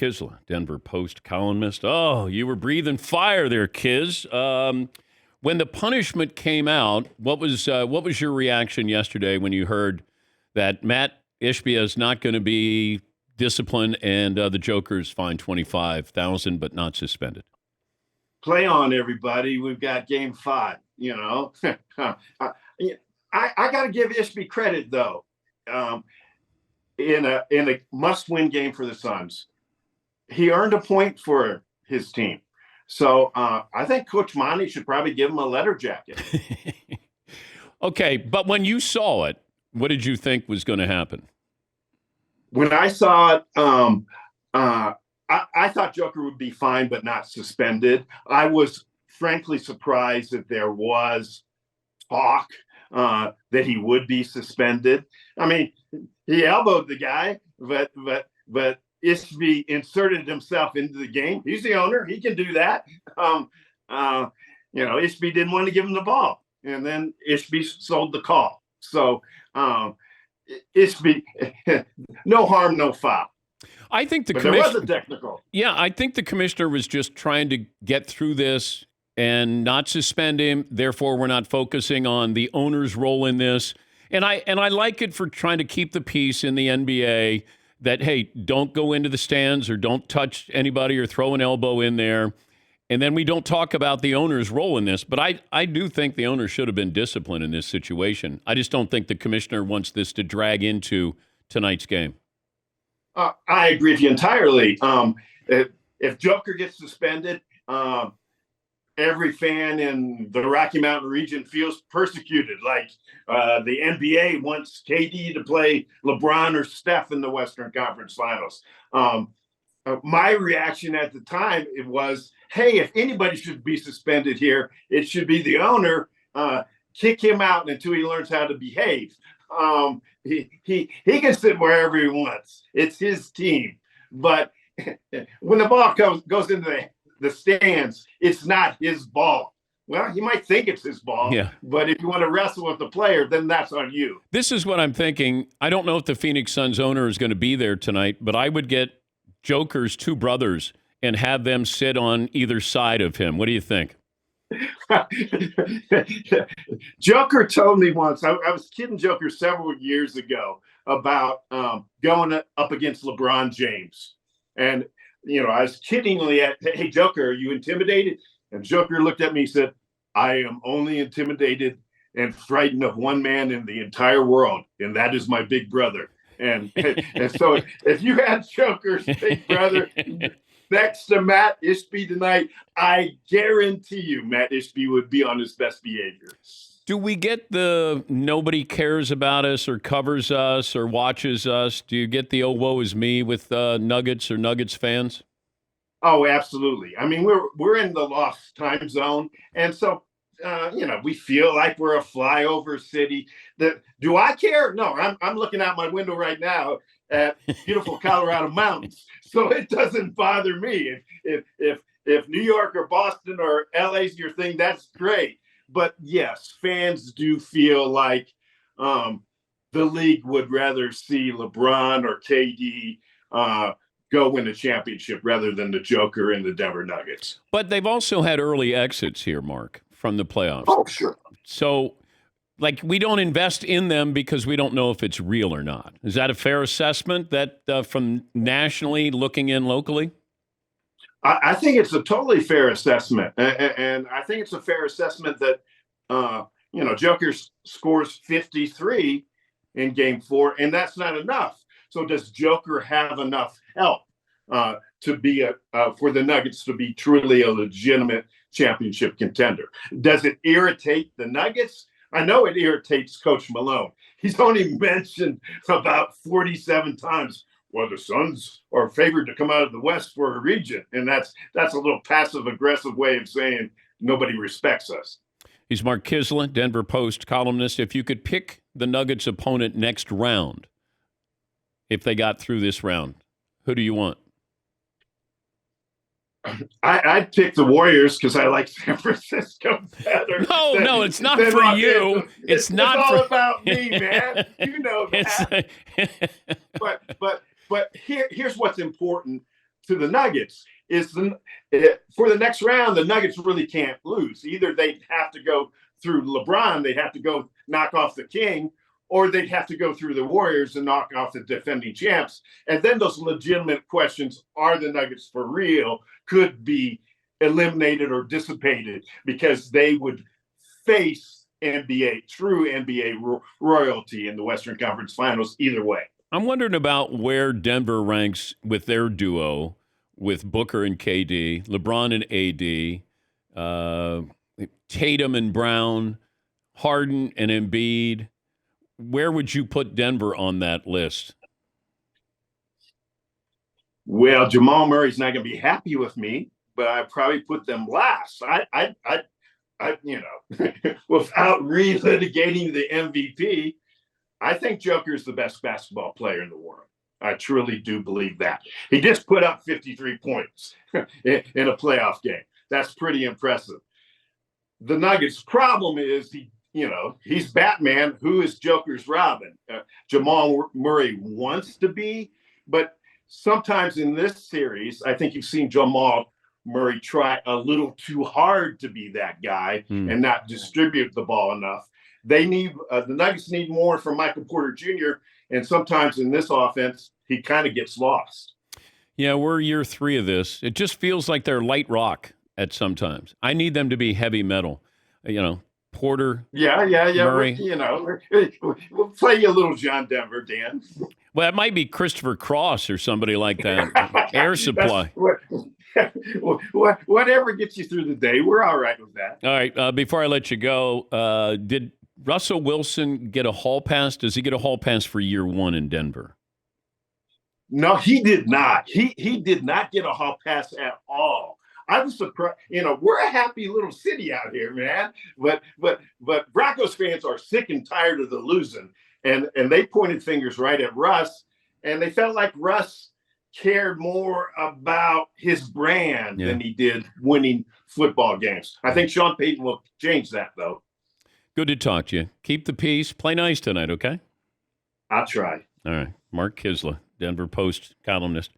Kiszla, Denver Post columnist. Oh, you were breathing fire there, Kiz. When the punishment came out, what was your reaction yesterday when you heard that Matt Ishbia is not going to be disciplined and the Joker's fined $25,000 but not suspended? Play on, everybody. We've got game 5, you know. I got to give Ishbia credit, though. In a must-win game for the Suns, he earned a point for his team. So I think Coach Monty should probably give him a letter jacket. Okay, but when you saw it, what did you think was going to happen? When I saw it, I thought Joker would be fined but not suspended. I was frankly surprised that there was talk that he would be suspended. I mean, he elbowed the guy, but Ishbia inserted himself into the game. He's the owner; he can do that. Ishbia didn't want to give him the ball, and then Ishbia sold the call. So Ishbia, no harm, no foul. I think there was a technical. Yeah, I think the commissioner was just trying to get through this and not suspend him. Therefore, we're not focusing on the owner's role in this. And I like it for trying to keep the peace in the NBA that, hey, don't go into the stands or don't touch anybody or throw an elbow in there. And then we don't talk about the owner's role in this. But I do think the owner should have been disciplined in this situation. I just don't think the commissioner wants this to drag into tonight's game. I agree with you entirely. If Joker gets suspended, every fan in the Rocky Mountain region feels persecuted. Like the NBA wants KD to play LeBron or Steph in the Western Conference Finals. My reaction at the time, it was, hey, if anybody should be suspended here, it should be the owner. Kick him out until he learns how to behave. He can sit wherever he wants. It's his team. But when the ball goes into the stands, it's not his ball. Well, he might think it's his ball, yeah. But if you want to wrestle with the player, then that's on you. This is what I'm thinking. I don't know if the Phoenix Suns owner is going to be there tonight, but I would get Joker's 2 brothers and have them sit on either side of him. What do you think? Joker told me once, I was kidding Joker several years ago about going up against LeBron James. And, I was kiddingly hey, Joker, are you intimidated? And Joker looked at me and said, I am only intimidated and frightened of one man in the entire world, and that is my big brother. And so if you had Joker's big brother next to Matt Ishbia tonight, I guarantee you Matt Ishbia would be on his best behavior. Do we get the nobody cares about us or covers us or watches us? Do you get the oh, woe is me with Nuggets or Nuggets fans? Oh, absolutely. I mean, we're in the lost time zone. And so, we feel like we're a flyover city. Do I care? No, I'm looking out my window right now at beautiful Colorado mountains. So it doesn't bother me. If New York or Boston or LA's your thing, that's great. But yes, fans do feel like the league would rather see LeBron or KD go win a championship rather than the Joker and the Denver Nuggets. But they've also had early exits here, Mark, from the playoffs. Oh, sure. So, we don't invest in them because we don't know if it's real or not. Is that a fair assessment that from nationally looking in locally? I think it's a totally fair assessment. And I think it's a fair assessment that, Joker scores 53 in game 4, and that's not enough. So does Joker have enough help to be for the Nuggets to be truly a legitimate championship contender? Does it irritate the Nuggets? I know it irritates Coach Malone. He's only mentioned about 47 times, well, the Suns are favored to come out of the West for a region. And that's a little passive-aggressive way of saying nobody respects us. He's Mark Kiszla, Denver Post columnist. If you could pick the Nuggets' opponent next round, if they got through this round, who do you want? I'd pick the Warriors because I like San Francisco better. No, it's not for you. It's not all about me, man. You know that. But here's what's important. to the Nuggets is for the next round, the Nuggets really can't lose. Either they'd have to go through LeBron, they'd have to go knock off the King, or they'd have to go through the Warriors and knock off the defending champs. And then those legitimate questions, are the Nuggets for real, could be eliminated or dissipated because they would face true NBA royalty in the Western Conference Finals either way. I'm wondering about where Denver ranks with their duo with Booker and KD, LeBron and AD, Tatum and Brown, Harden and Embiid. Where would you put Denver on that list? Well, Jamal Murray's not going to be happy with me, but I'd probably put them last. I without relitigating the MVP, I think Joker's the best basketball player in the world. I truly do believe that. He just put up 53 points in a playoff game. That's pretty impressive. The Nuggets' problem is he's Batman. Who is Joker's Robin? Jamal Murray wants to be, but sometimes in this series, I think you've seen Jamal Murray try a little too hard to be that guy and not distribute the ball enough. They need the Nuggets need more from Michael Porter Jr., and sometimes in this offense, he kind of gets lost. Yeah, we're year 3 of this. It just feels like they're light rock at sometimes. I need them to be heavy metal. Porter. Yeah. Murray. We'll play you a little John Denver, Dan. Well, it might be Christopher Cross or somebody like that. Air Supply. Whatever gets you through the day, we're all right with that. All right. Before I let you go, did Russell Wilson get a hall pass? Does he get a hall pass for year 1 in Denver? No, he did not. He did not get a hall pass at all. I was surprised. We're a happy little city out here, man. But Broncos fans are sick and tired of the losing, and they pointed fingers right at Russ, and they felt like Russ cared more about his brand than he did winning football games. I think Sean Payton will change that, though. Good to talk to you. Keep the peace. Play nice tonight, okay? I'll try. All right. Mark Kiszla, Denver Post columnist.